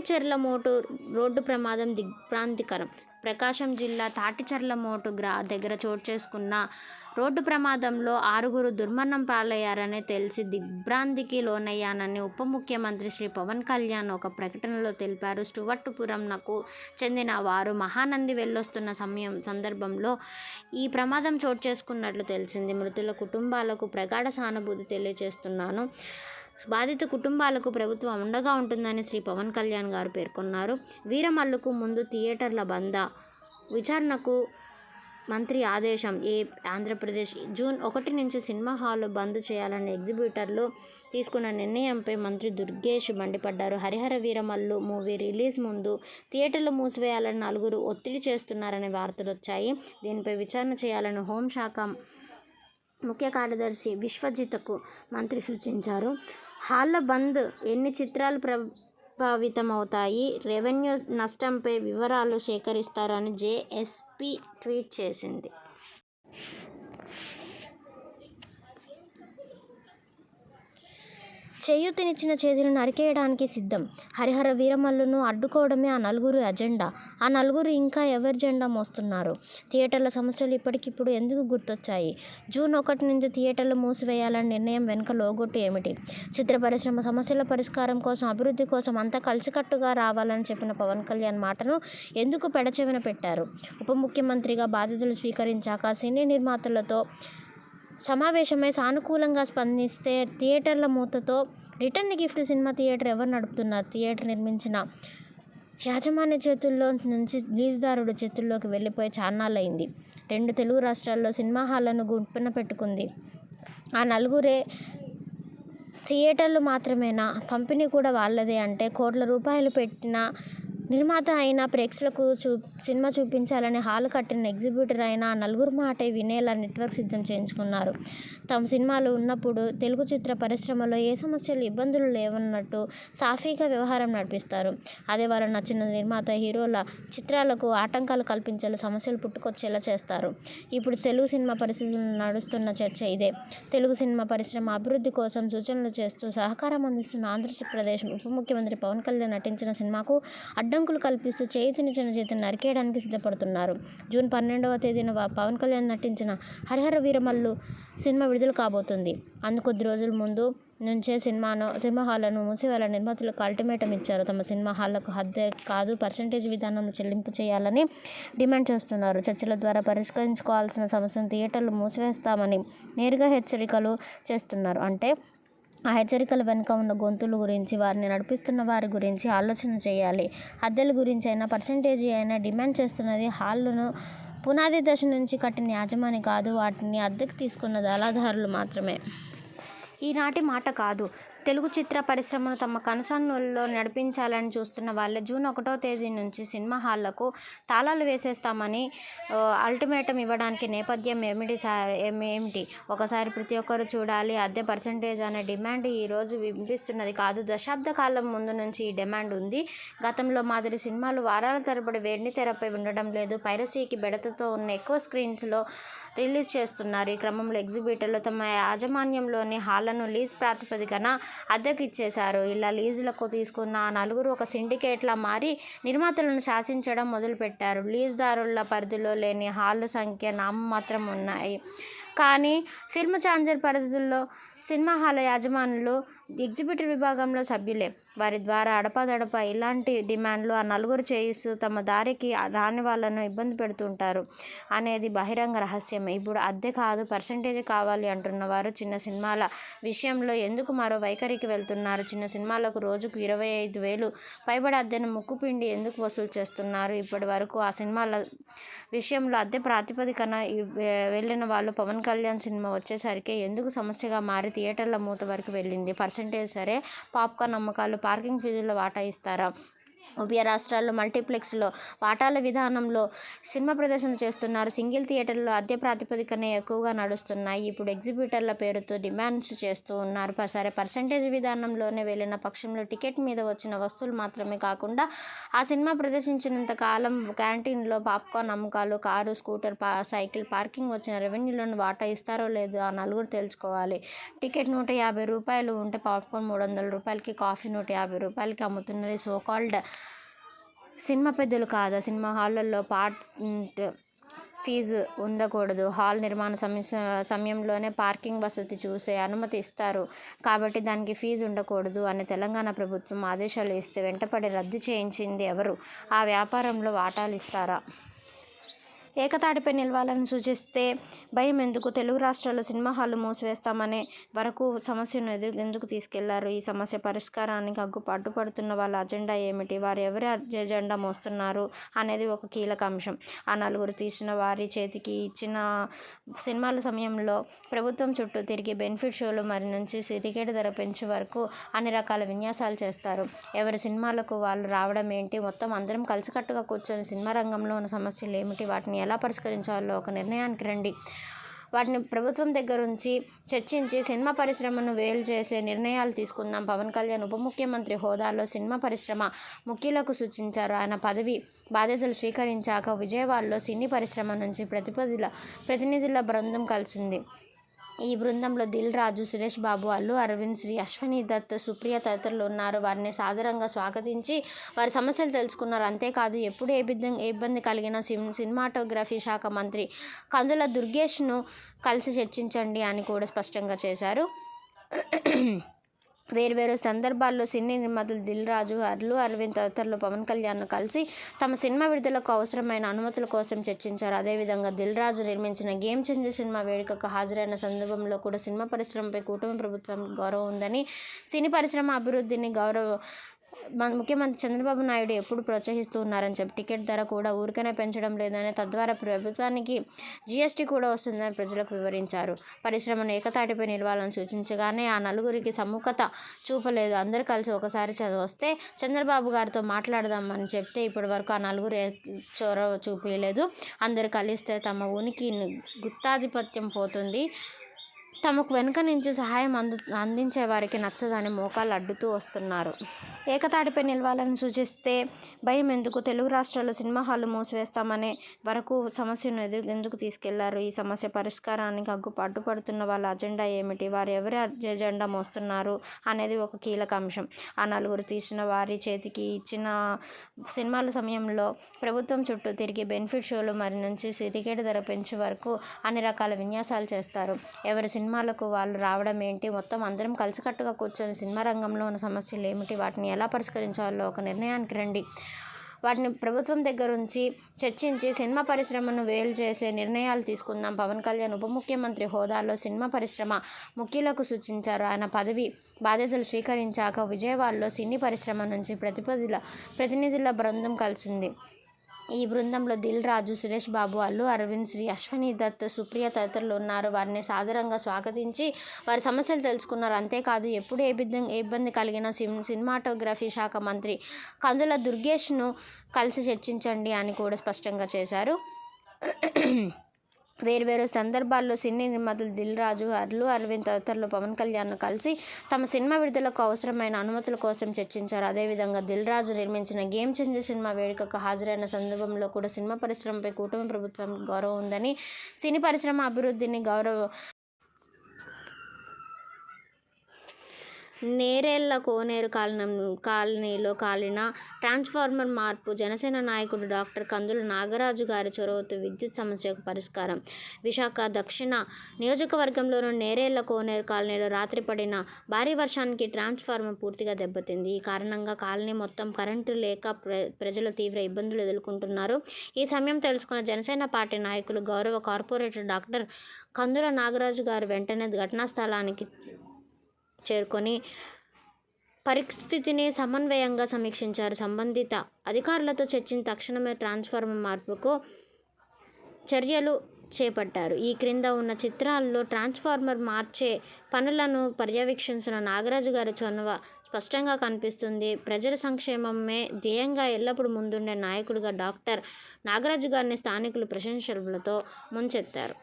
తాటిచెర్లమోటు road ప్రమాదం దిగ్భ్రాంతికరం. ప్రకాశం జిల్లా తాటిచెర్లమోటు దగ్గర చోటు చేసుకున్న రోడ్డు ప్రమాదంలో 6 దుర్మరణం పాలయ్యారని తెలిసి దిగ్భ్రాంతికి లోనయ్యానని ఉప ముఖ్యమంత్రి శ్రీ పవన్ కళ్యాణ్ ఒక ప్రకటనలో తెలిపారు. స్టూవర్టుపురంకు చెందిన వారు మహానంది వెళ్ళొస్తున్న సందర్భంలో ఈ ప్రమాదం చోటు చేసుకున్నట్లు తెలిసింది. మృతుల కుటుంబాలకు ప్రగాఢ సానుభూతి తెలియజేస్తున్నాను. బాధిత కుటుంబాలకు ప్రభుత్వం అండగా ఉంటుందని శ్రీ పవన్ కళ్యాణ్ గారు పేర్కొన్నారు. వీరమల్లుకు ముందు థియేటర్ల బంద్ విచారణకు మంత్రి ఆదేశం. ఆంధ్రప్రదేశ్ జూన్ 1 నుంచి సినిమా హాళ్లు బంద్ చేయాలని ఎగ్జిబిటర్లు తీసుకున్న నిర్ణయంపై మంత్రి దుర్గేష్ మండిపడ్డారు. హరిహర వీరమల్లు మూవీ రిలీజ్ ముందు థియేటర్లు మూసివేయాలని 4 ఒత్తిడి చేస్తున్నారనే వార్తలు వచ్చాయి. దీనిపై విచారణ చేయాలని హోంశాఖ ముఖ్య కార్యదర్శి విశ్వజిత్కు మంత్రి సూచించారు. హాళ్ల బంద్ ఎన్ని చిత్రాలు ప్రభావితమవుతాయి, రెవెన్యూ నష్టంపై వివరాలు సేకరిస్తారని జేఎస్పీ ట్వీట్ చేసింది. చేయూతనిచ్చిన చేతులను నరికేయడానికి సిద్ధం. హరిహర వీరమల్లును అడ్డుకోవడమే ఆ 4 అజెండా. ఆ 4 ఇంకా ఎవరి జెండా మోస్తున్నారు? థియేటర్ల సమస్యలు ఇప్పటికిప్పుడు ఎందుకు గుర్తొచ్చాయి? జూన్ 1 నుంచి థియేటర్లు మూసివేయాలనే నిర్ణయం వెనుక లోగొట్టు ఏమిటి? చిత్ర పరిశ్రమ సమస్యల పరిష్కారం కోసం, అభివృద్ధి కోసం అంతా కలిసికట్టుగా రావాలని చెప్పిన పవన్ కళ్యాణ్ మాటను ఎందుకు పెడచెవిన పెట్టారు? ఉప ముఖ్యమంత్రిగా బాధ్యతలు స్వీకరించాక సినీ నిర్మాతలతో సమావేశమై సానుకూలంగా స్పందిస్తే థియేటర్ల మూతతో రిటర్న్ గిఫ్ట్ సినిమా థియేటర్ ఎవరు నడుపుతున్నారు? థియేటర్ నిర్మించిన యాజమాన్య చేతుల్లో నుంచి లీజుదారుడు చేతుల్లోకి వెళ్ళిపోయి చాన్నాళ్ళయింది. 2 తెలుగు రాష్ట్రాల్లో సినిమా హాళ్లను గుంపున పెట్టుకుంది ఆ 4 థియేటర్లు మాత్రమేనా? పంపిణీ కూడా వాళ్ళదే అంటే కోట్ల రూపాయలు పెట్టిన నిర్మాత అయినా ప్రేక్షకులకు సినిమా చూపించాలని హాలు కట్టిన ఎగ్జిబిటర్ అయినా 4 మాటే వినేలా నెట్వర్క్ సిద్ధం చేయించుకున్నారు. తమ సినిమాలు ఉన్నప్పుడు తెలుగు చిత్ర పరిశ్రమలో ఏ సమస్యలు, ఇబ్బందులు లేవన్నట్టు సాఫీగా వ్యవహారం నడిపిస్తారు. అదే వాళ్ళ నచ్చిన నిర్మాత, హీరోల చిత్రాలకు ఆటంకాలు కల్పించేలా సమస్యలు పుట్టుకొచ్చేలా చేస్తారు. ఇప్పుడు తెలుగు సినిమా పరిస్థితుల్లో నడుస్తున్న చర్చ ఇదే. తెలుగు సినిమా పరిశ్రమ అభివృద్ధి కోసం సూచనలు చేస్తూ సహకారం అందిస్తున్న ఆంధ్రప్రదేశ్ ఉప ముఖ్యమంత్రి పవన్ కళ్యాణ్ నటించిన సినిమాకు అడ్డంకులు కల్పిస్తూ చేతులు నరికేయడానికి సిద్ధపడుతున్నారు. జూన్ 12వ తేదీన పవన్ కళ్యాణ్ నటించిన హరిహర వీరమల్లు సినిమా విడుదల కాబోతుంది. అందుకు కొద్ది రోజుల ముందు నుంచే సినిమా హాళ్లను మూసివేయాలని నిర్మాతలకు అల్టిమేటం ఇచ్చారు. తమ సినిమా హాళ్లకు అద్దె కాదు, పర్సెంటేజ్ విధానంలో చెల్లింపు చేయాలని డిమాండ్ చేస్తున్నారు. చర్చల ద్వారా పరిష్కరించుకోవాల్సిన సమస్యను థియేటర్లు మూసివేస్తామని నేరుగా హెచ్చరికలు చేస్తున్నారు. అంటే ఆ హెచ్చరికల వెనుక ఉన్న గొంతుల గురించి, వారిని నడిపిస్తున్న వారి గురించి ఆలోచన చేయాలి. అద్దెల గురించి అయినా, పర్సెంటేజీ అయినా డిమాండ్ చేస్తున్నది హాళ్లను పునాది దశ నుంచి కట్టిన యాజమాని కాదు, వాటిని అద్దెకు తీసుకున్న దళాదారులు మాత్రమే. ఈనాటి మాట కాదు. తెలుగు చిత్ర పరిశ్రమను తమ కనుసన్నల్లో నడిపించాలని చూస్తున్న వాళ్ళే జూన్ 1వ తేదీ నుంచి సినిమా హాళ్లకు తాళాలు వేసేస్తామని అల్టిమేటం ఇవ్వడానికి నేపథ్యం ఏమిటి? ఒకసారి ప్రతి ఒక్కరు చూడాలి. అద్దె పర్సెంటేజ్ అనే డిమాండ్ ఈ రోజు వినిపిస్తున్నది కాదు. దశాబ్ద కాలం ముందు నుంచి ఈ డిమాండ్ ఉంది. గతంలో మాదిరి సినిమాలు వారాల తరబడి వెండి తెరపై ఉండడం లేదు. పైరసీకి బెడతతో ఉన్న ఎక్కువ స్క్రీన్స్లో రిలీజ్ చేస్తున్నారు. ఈ క్రమంలో ఎగ్జిబిటర్లు తమ యాజమాన్యంలోని హాళ్లను లీజ్ ప్రాతిపదికన అద్దెకు ఇచ్చేశారు. ఇలా లీజులకు తీసుకున్న ఆ 4 ఒక సిండికేట్లా మారి నిర్మాతలను శాసించడం మొదలుపెట్టారు. లీజుదారుల పరిధిలో లేని హాళ్ల సంఖ్య నామమాత్రం ఉన్నాయి. కానీ ఫిల్మ్ ఛాంబర్ పరిధిలో సినిమా హాళ్ల యాజమానులు ఎగ్జిబిటర్ విభాగంలో సభ్యులే. వారి ద్వారా అడపాదడపా ఇలాంటి డిమాండ్లు ఆ 4 చేయిస్తూ తమ దారికి రాని వాళ్ళను ఇబ్బంది పెడుతుంటారు అనేది బహిరంగ రహస్యమే. ఇప్పుడు అద్దె కాదు, పర్సెంటేజ్ కావాలి అంటున్న వారు చిన్న సినిమాల విషయంలో ఎందుకు మరో వైఖరికి వెళ్తున్నారు? చిన్న సినిమాలకు రోజుకు 25,000 పైబడి అద్దెను ముక్కుపిండి ఎందుకు వసూలు చేస్తున్నారు? ఇప్పటి వరకు ఆ సినిమాల విషయంలో అద్దె ప్రాతిపదికన వెళ్ళిన వాళ్ళు పవన్ కళ్యాణ్ సినిమా వచ్చేసరికి ఎందుకు సమస్యగా మారి థియేటర్ల మూత వరకు వెళ్ళింది? పర్సెంటేజ్ సరే, పాప్కార్న్ అమ్మకాలు, పార్కింగ్ ఫీజుల్లో వాటా ఇస్తారా? ఉభయ రాష్ట్రాల్లో మల్టీప్లెక్స్లో వాటాల విధానంలో సినిమా ప్రదర్శనలు చేస్తున్నారు. సింగిల్ థియేటర్లు అద్దె ప్రాతిపదికనే ఎక్కువగా నడుస్తున్నాయి. ఇప్పుడు ఎగ్జిబిటర్ల పేరుతో డిమాండ్స్ చేస్తూ ఉన్నారు. సరే, పర్సెంటేజ్ విధానంలోనే వెళ్ళిన పక్షంలో టికెట్ మీద వచ్చిన వస్తువులు మాత్రమే కాకుండా ఆ సినిమా ప్రదర్శించినంత కాలం క్యాంటీన్లో పాప్కార్న్ అమ్మకాలు, కారు, స్కూటర్, సైకిల్ పార్కింగ్ వచ్చిన రెవెన్యూలను వాటా ఇస్తారో లేదో ఆ 4 తెలుసుకోవాలి. టికెట్ 150 రూపాయలు ఉంటే పాప్కార్న్ 300 రూపాయలకి, కాఫీ 150 రూపాయలకి అమ్ముతున్నది సోకాల్డ్ సినిమా పెద్దలు కాదా? సినిమా హాళ్ళల్లో ఫీజు ఉండకూడదు. హాల్ నిర్మాణ సమయంలోనే పార్కింగ్ వసతి చూసే అనుమతి ఇస్తారు కాబట్టి దానికి ఫీజు ఉండకూడదు అని తెలంగాణ ప్రభుత్వం ఆదేశాలు ఇస్తే వెంటపడి రద్దు చేయించింది ఎవరు? ఆ వ్యాపారంలో వాటాలు ఇస్తారా? ఏకతాటిపై నిలవాలని సూచిస్తే భయం ఎందుకు? తెలుగు రాష్ట్రాల్లో సినిమా హాళ్లు మూసివేస్తామనే వరకు సమస్యను ఎందుకు తీసుకెళ్లారు? ఈ సమస్య పరిష్కారానికి అడ్డుపడుతున్న వాళ్ళ అజెండా ఏమిటి? వారు ఎవరి అజెండా మోస్తున్నారు అనేది ఒక కీలక అంశం. ఆ నలుగురు తీసిన వారి చేతికి ఇచ్చిన సినిమాల సమయంలో ప్రభుత్వం చుట్టూ తిరిగి బెనిఫిట్ షోలు మరి నుంచి టికెట్ ధర పెంచే వరకు అన్ని రకాల విన్యాసాలు చేస్తారు. ఎవరి సినిమాలకు వాళ్ళు రావడం ఏంటి? మొత్తం అందరం కలిసికట్టుగా కూర్చొని సినిమా రంగంలో ఉన్న సమస్యలు ఏమిటి? వాటిని ఎలా పరిష్కరించాలో ఒక నిర్ణయానికి రండి. వాటిని ప్రభుత్వం దగ్గర నుంచి చర్చించి సినిమా పరిశ్రమను వేలు చేసే నిర్ణయాలు తీసుకుందాం. పవన్ కళ్యాణ్ ఉప ముఖ్యమంత్రి హోదాలో సినిమా పరిశ్రమ ముఖ్యులకు సూచించారు. ఆయన బాధ్యతలు స్వీకరించాక విజయవాడలో సినీ పరిశ్రమ నుంచి ప్రతినిధుల బృందం కలిసింది. ఈ బృందంలో దిల్ రాజు, సురేష్ బాబు, అల్లు అరవింద్, శ్రీ అశ్వనీ దత్, సుప్రియ తదితరులు ఉన్నారు. వారిని సాదరంగా స్వాగతించి వారి సమస్యలు తెలుసుకున్నారు. అంతేకాదు ఎప్పుడు ఏ ఇబ్బంది కలిగిన సినిమాటోగ్రఫీ శాఖ మంత్రి కందుల దుర్గేష్ను కలిసి చర్చించండి అని కూడా స్పష్టంగా చేశారు. వేర్వేరు సందర్భాల్లో సినీ నిర్మాతలు దిల్ రాజు, అల్లు అరవింద్ తదితరులు పవన్ కళ్యాణ్ను కలిసి తమ సినిమా విడుదలకు అవసరమైన అనుమతుల కోసం చర్చించారు. అదేవిధంగా దిల్ రాజు నిర్మించిన గేమ్ చేంజర్ సినిమా వేడుకకు హాజరైన సందర్భంలో కూడా సినిమా పరిశ్రమపై కూటమి ప్రభుత్వానికి గౌరవం ఉందని, సినీ పరిశ్రమ అభివృద్ధిని ముఖ్యమంత్రి చంద్రబాబు నాయుడు ఎప్పుడు ప్రోత్సహిస్తూ ఉన్నారని చెప్పి టికెట్ ధర కూడా ఊరికనే పెంచడం లేదని, తద్వారా ప్రభుత్వానికి జీఎస్టీ కూడా వస్తుందని ప్రజలకు వివరించారు. పరిశ్రమను ఏకతాటిపై నిలవాలని సూచించగానే ఆ నలుగురికి సముఖత చూపలేదు. అందరూ కలిసి ఒకసారి వస్తే చంద్రబాబు గారితో మాట్లాడదామని చెప్తే ఇప్పటి వరకు ఆ నలుగురు చొరవ చూపించలేదు. అందరు కలిస్తే తమ ఉనికి గుత్తాధిపత్యం పోతుంది. తమకు వెనుక నుంచి సహాయం అందించే వారికి నచ్చదని మోకాలు అడ్డుతూ వస్తున్నారు. ఏకతాటిపై నిలవాలని సూచిస్తే భయం ఎందుకు? తెలుగు రాష్ట్రాల్లో సినిమా హాళ్లు మూసివేస్తామనే వరకు సమస్యను ఎందుకు తీసుకెళ్లారు? ఈ సమస్య పరిష్కారానికి అడ్డుపడుతున్న వాళ్ళ అజెండా ఏమిటి? వారు ఎవరి అజెండా మోస్తున్నారు అనేది ఒక కీలక అంశం. ఆ నలుగురు తీసిన వారి చేతికి ఇచ్చిన సినిమాల సమయంలో ప్రభుత్వం చుట్టూ తిరిగి బెనిఫిట్ షోలు మరి నుంచి టికెట్ ధర పెంచే వరకు అన్ని రకాల విన్యాసాలు చేస్తారు. ఎవరి సినిమాలకు వాళ్ళు రావడం ఏంటి? మొత్తం అందరం కలిసికట్టుగా కూర్చొని సినిమా రంగంలో ఉన్న సమస్యలు ఏమిటి? వాటిని ఎలా పరిష్కరించాలో ఒక నిర్ణయానికి రండి. వాటిని ప్రభుత్వం దగ్గర నుంచి చర్చించి సినిమా పరిశ్రమను వేలు చేసే నిర్ణయాలు తీసుకుందాం. పవన్ కళ్యాణ్ ఉప ముఖ్యమంత్రి హోదాలో సినిమా పరిశ్రమ ముఖ్యులకు సూచించారు. ఆయన బాధ్యతలు స్వీకరించాక విజయవాడలో సినీ పరిశ్రమ నుంచి ప్రతినిధుల బృందం కలిసింది. ఈ బృందంలో దిల్ రాజు, సురేష్ బాబు, అల్లు అరవింద్, శ్రీ అశ్వనీ దత్, సుప్రియ తదితరులు ఉన్నారు. వారిని సాదరంగా స్వాగతించి వారి సమస్యలు తెలుసుకున్నారు. అంతేకాదు ఎప్పుడు ఏ ఇబ్బంది కలిగిన సినిమాటోగ్రఫీ శాఖ మంత్రి కందుల దుర్గేష్ను కలిసి చర్చించండి అని కూడా స్పష్టంగా చేశారు. వేర్వేరు సందర్భాల్లో సినీ నిర్మాతలు దిల్ రాజు, అల్లు అరవింద్ తదితరులు పవన్ కళ్యాణ్ను కలిసి తమ సినిమా విడుదలకు అవసరమైన అనుమతుల కోసం చర్చించారు. అదేవిధంగా దిల్ రాజు నిర్మించిన గేమ్ చేంజర్ సినిమా వేడుకకు హాజరైన సందర్భంలో కూడా సినిమా పరిశ్రమపై కూటమి ప్రభుత్వానికి గౌరవం ఉందని, సినీ పరిశ్రమ అభివృద్ధిని నేరేళ్ల కోనేరు కాలనీలో కాలిన ట్రాన్స్ఫార్మర్ మార్పు. జనసేన నాయకుడు డాక్టర్ కందుల నాగరాజు గారి చొరవతో విద్యుత్ సమస్యకు పరిష్కారం. విశాఖ దక్షిణ నియోజకవర్గంలోని నేరేళ్ల కోనేరు కాలనీలో రాత్రి పడిన భారీ వర్షానికి ట్రాన్స్ఫార్మర్ పూర్తిగా దెబ్బతింది. ఈ కారణంగా కాలనీ మొత్తం కరెంటు లేక ప్రజలు తీవ్ర ఇబ్బందులు ఎదుర్కొంటున్నారు. ఈ సమయం తెలుసుకున్న జనసేన పార్టీ నాయకులు గౌరవ కార్పొరేటర్ డాక్టర్ కందుల నాగరాజు గారు వెంటనే ఘటనా స్థలానికి చేరుకొని పరిస్థితిని సమన్వయంగా సమీక్షించారు. సంబంధిత అధికారులతో చర్చించి తక్షణమే ట్రాన్స్ఫార్మర్ మార్పుకు చర్యలు చేపట్టారు. ఈ క్రింద ఉన్న చిత్రాల్లో ట్రాన్స్ఫార్మర్ మార్చే పనులను పర్యవేక్షించిన నాగరాజు గారి చొరవ స్పష్టంగా కనిపిస్తుంది. ప్రజల సంక్షేమమే ధ్యేయంగా ఎల్లప్పుడూ ముందుండే నాయకుడిగా డాక్టర్ నాగరాజు గారిని స్థానికులు ప్రశంసలతో ముంచెత్తారు.